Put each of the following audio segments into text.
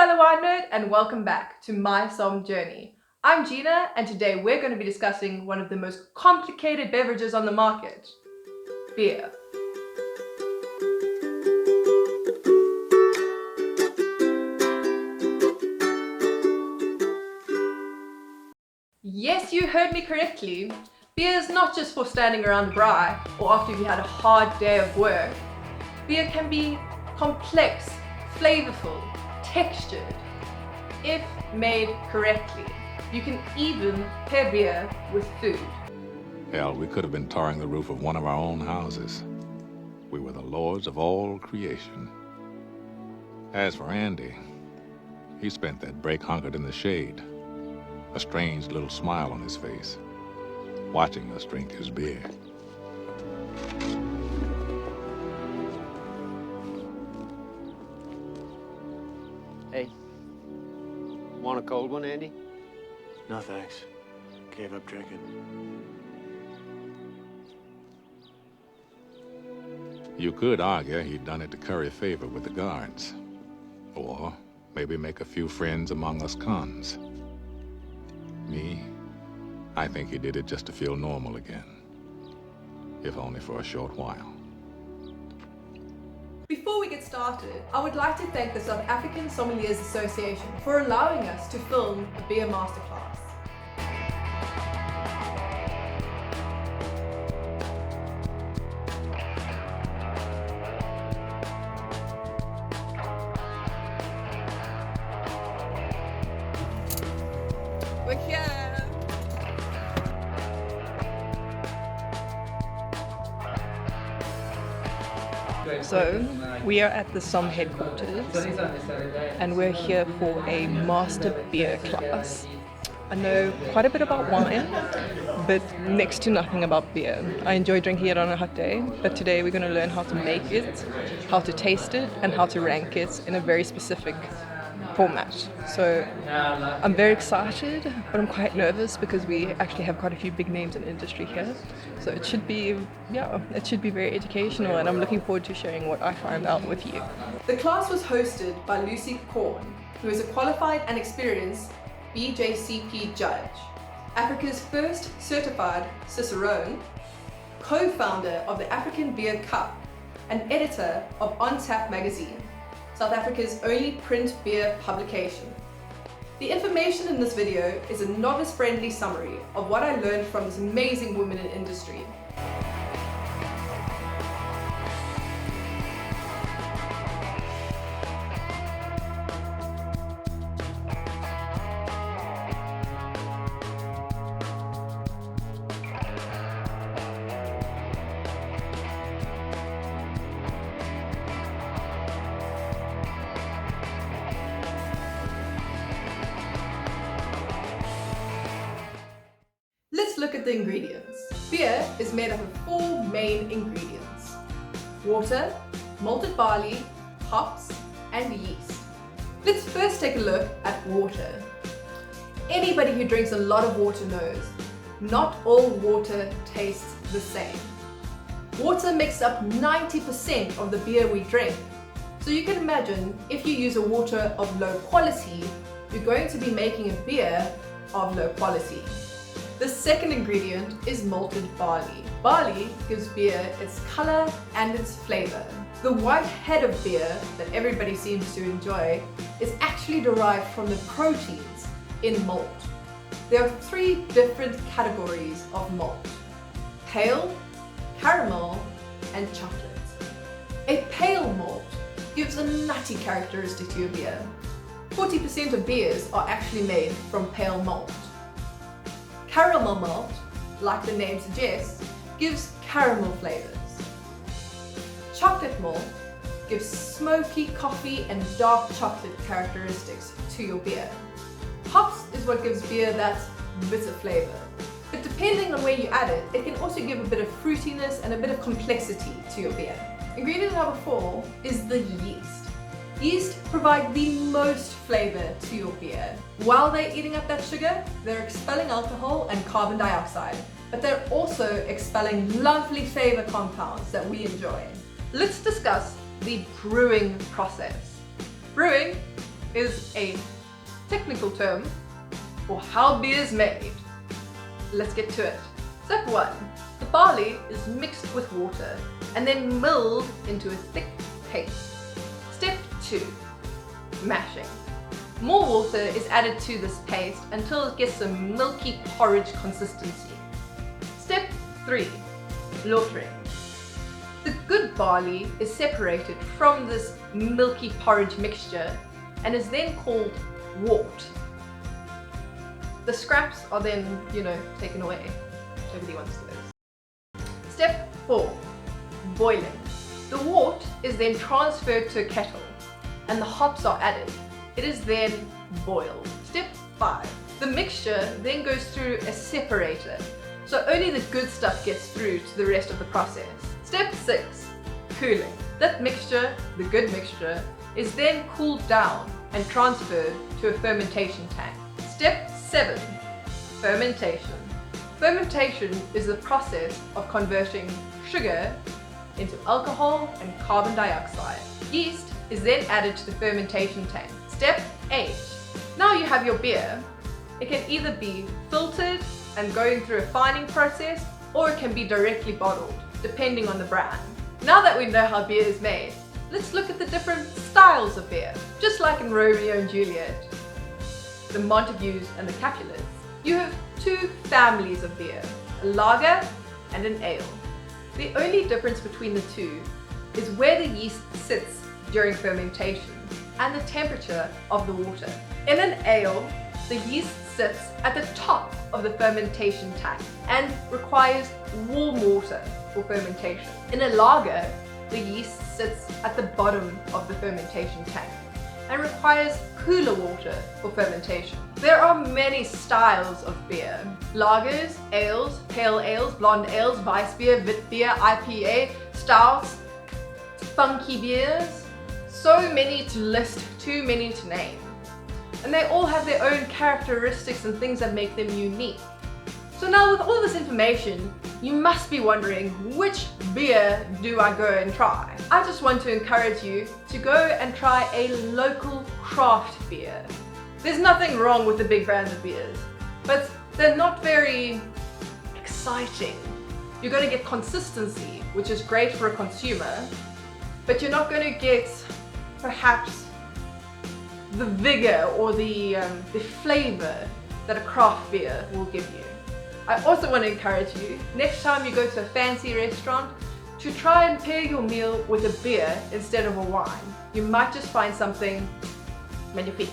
fellow wine nerd, and welcome back to my somm journey. I'm Gina, and today we're going to be discussing one of the most complicated beverages on the market, beer. Yes, you heard me correctly. Beer is not just for standing around the bar or after you've had a hard day of work. Beer can be complex, flavorful, textured, if made correctly. You can even pair beer with food. Hell, we could have been tarring the roof of one of our own houses. We were the lords of all creation. As for Andy, he spent that break hunkered in the shade, a strange little smile on his face, watching us drink his beer. Hey, want a cold one, Andy? No, thanks. Gave up drinking. You could argue he'd done it to curry favor with the guards, or maybe make a few friends among us cons. Me, I think he did it just to feel normal again, if only for a short while. Before we get started, I would like to thank the South African Sommeliers Association for allowing us to film a beer masterclass. We're here! So, we are at the Somm headquarters and we're here for a master beer class. I know quite a bit about wine, but next to nothing about beer. I enjoy drinking it on a hot day, but today we're going to learn how to make it, how to taste it, and how to rank it in a very specific format. So I'm very excited, but I'm quite nervous because we actually have quite a few big names in the industry here. So it should be very educational, and I'm looking forward to sharing what I find out with you. The class was hosted by Lucy Korn, who is a qualified and experienced BJCP judge, Africa's first certified Cicerone, co-founder of the African Beer Cup, and editor of On Tap magazine, South Africa's only print beer publication. The information in this video is a novice-friendly summary of what I learned from this amazing woman in industry. Let's look at the ingredients. Beer is made up of 4 main ingredients: water, malted barley, hops, and yeast. Let's first take a look at water. Anybody who drinks a lot of water knows not all water tastes the same. Water makes up 90% of the beer we drink. So you can imagine if you use a water of low quality, you're going to be making a beer of low quality. The second ingredient is malted barley. Barley gives beer its color and its flavor. The white head of beer that everybody seems to enjoy is actually derived from the proteins in malt. There are 3 different categories of malt: pale, caramel, and chocolate. A pale malt gives a nutty characteristic to your beer. 40% of beers are actually made from pale malt. Caramel malt, like the name suggests, gives caramel flavors. Chocolate malt gives smoky coffee and dark chocolate characteristics to your beer. Hops is what gives beer that bitter flavor. But depending on where you add it, it can also give a bit of fruitiness and a bit of complexity to your beer. Ingredient number 4 is the yeast. Yeast provide the most flavor to your beer. While they're eating up that sugar, they're expelling alcohol and carbon dioxide, but they're also expelling lovely flavor compounds that we enjoy. Let's discuss the brewing process. Brewing is a technical term for how beer is made. Let's get to it. Step 1. The barley is mixed with water and then milled into a thick paste. Step 2. Mashing. More water is added to this paste until it gets a milky porridge consistency. Step 3. Lautering. The good barley is separated from this milky porridge mixture and is then called wort. The scraps are then, taken away. Nobody wants those. Step 4. Boiling. The wort is then transferred to a kettle and the hops are added. It is then boiled. Step 5. The mixture then goes through a separator, so only the good stuff gets through to the rest of the process. Step 6. Cooling. That mixture, the good mixture, is then cooled down and transferred to a fermentation tank. Step 7. Fermentation. Fermentation is the process of converting sugar into alcohol and carbon dioxide. Yeast is then added to the fermentation tank. Step 8. Now you have your beer. It can either be filtered and going through a fining process, or it can be directly bottled, depending on the brand. Now that we know how beer is made, let's look at the different styles of beer. Just like in Romeo and Juliet, the Montagues and the Capulets, you have two families of beer, a lager and an ale. The only difference between the two is where the yeast sits during fermentation and the temperature of the water. In an ale, the yeast sits at the top of the fermentation tank and requires warm water for fermentation. In a lager, the yeast sits at the bottom of the fermentation tank and requires cooler water for fermentation. There are many styles of beer: lagers, ales, pale ales, blonde ales, weiss beer, wit beer, IPA, stouts, funky beers. So many to list, too many to name. And they all have their own characteristics and things that make them unique. So now with all this information, you must be wondering, which beer do I go and try? I just want to encourage you to go and try a local craft beer. There's nothing wrong with the big brands of beers, but they're not very exciting. You're going to get consistency, which is great for a consumer, but you're not going to get perhaps the vigor or the flavor that a craft beer will give you. I also want to encourage you, next time you go to a fancy restaurant, to try and pair your meal with a beer instead of a wine. You might just find something magnifique.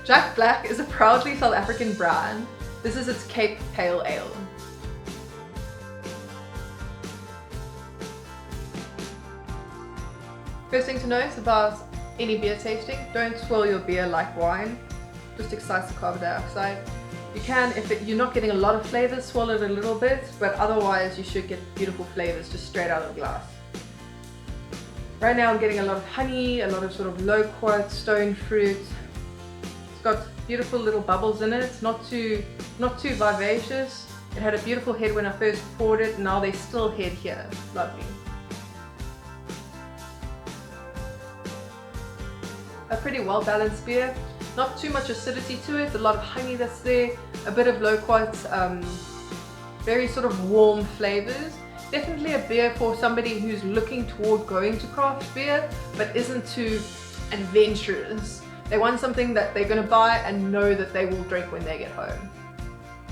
Jack Black is a proudly South African brand. This is its Cape Pale Ale. First thing to note about any beer tasting, don't swirl your beer like wine. Just excites the carbon dioxide. You can, if you're not getting a lot of flavors, swirl it a little bit, but otherwise you should get beautiful flavors just straight out of the glass. Right now I'm getting a lot of honey, a lot of sort of loquat, stone fruit. It's got beautiful little bubbles in it, not too vivacious. It had a beautiful head when I first poured it, and now they still head here. Lovely. A pretty well balanced beer, not too much acidity to it, a lot of honey that's there, a bit of loquat, very sort of warm flavors. Definitely a beer for somebody who's looking toward going to craft beer but isn't too adventurous. They want something that they're going to buy and know that they will drink when they get home.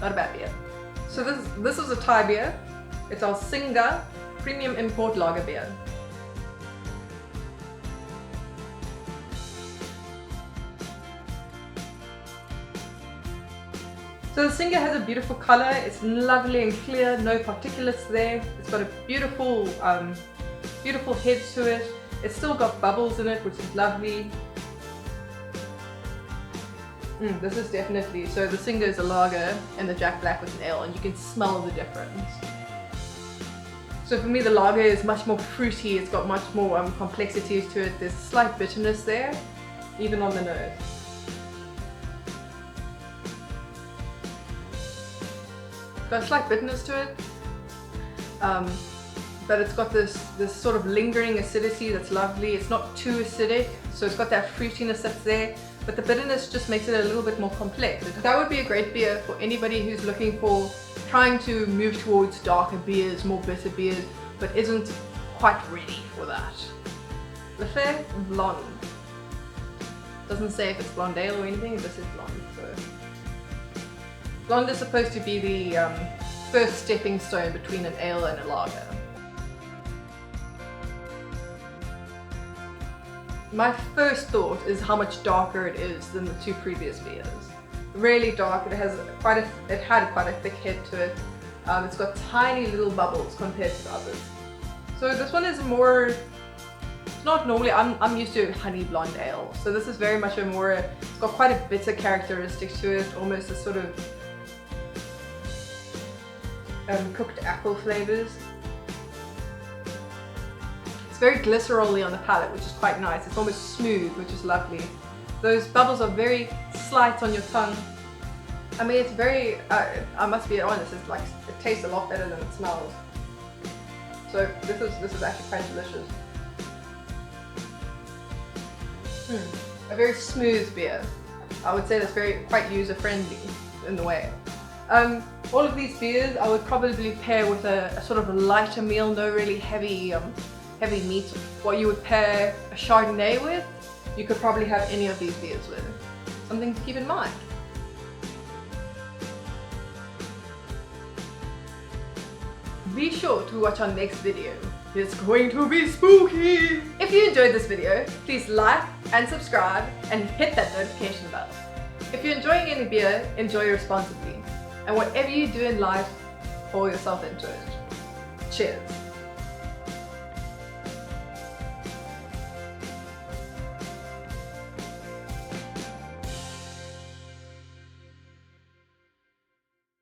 Not a bad beer. So this is a Thai beer. It's our Singa Premium Import Lager Beer. So the Singa has a beautiful color, it's lovely and clear, no particulates there. It's got a beautiful head to it. It's still got bubbles in it, which is lovely. This is definitely, so the Singa is a lager and the Jack Black was an ale, and you can smell the difference. So for me the lager is much more fruity, it's got much more complexities to it. There's slight bitterness there, even on the nose. Got a slight bitterness to it, but it's got this sort of lingering acidity that's lovely. It's not too acidic, so it's got that fruitiness that's there, but the bitterness just makes it a little bit more complex. That would be a great beer for anybody who's looking for trying to move towards darker beers, more bitter beers, but isn't quite ready for that. Leffe Blonde. Doesn't say if it's blonde ale or anything, it just says blonde. So blonde is supposed to be the first stepping stone between an ale and a lager. My first thought is how much darker it is than the two previous beers. Really dark. It had quite a thick head to it. It's got tiny little bubbles compared to the others. So this one is more. It's not normally. I'm used to honey blonde ale. So this is very much a more. It's got quite a bitter characteristic to it. Almost a sort of cooked apple flavors. It's very glycerol-y on the palate, which is quite nice. It's almost smooth, which is lovely. Those bubbles are very slight on your tongue. I mean, it's very, I must be honest, it's like, it tastes a lot better than it smells. So this is actually quite delicious. A very smooth beer. I would say that's quite user-friendly in the way. All of these beers I would probably pair with a sort of a lighter meal, no really heavy meat. What you would pair a Chardonnay with, you could probably have any of these beers with. Something to keep in mind. Be sure to watch our next video. It's going to be spooky! If you enjoyed this video, please like and subscribe and hit that notification bell. If you're enjoying any beer, enjoy responsibly. And whatever you do in life, pour yourself into it. Cheers!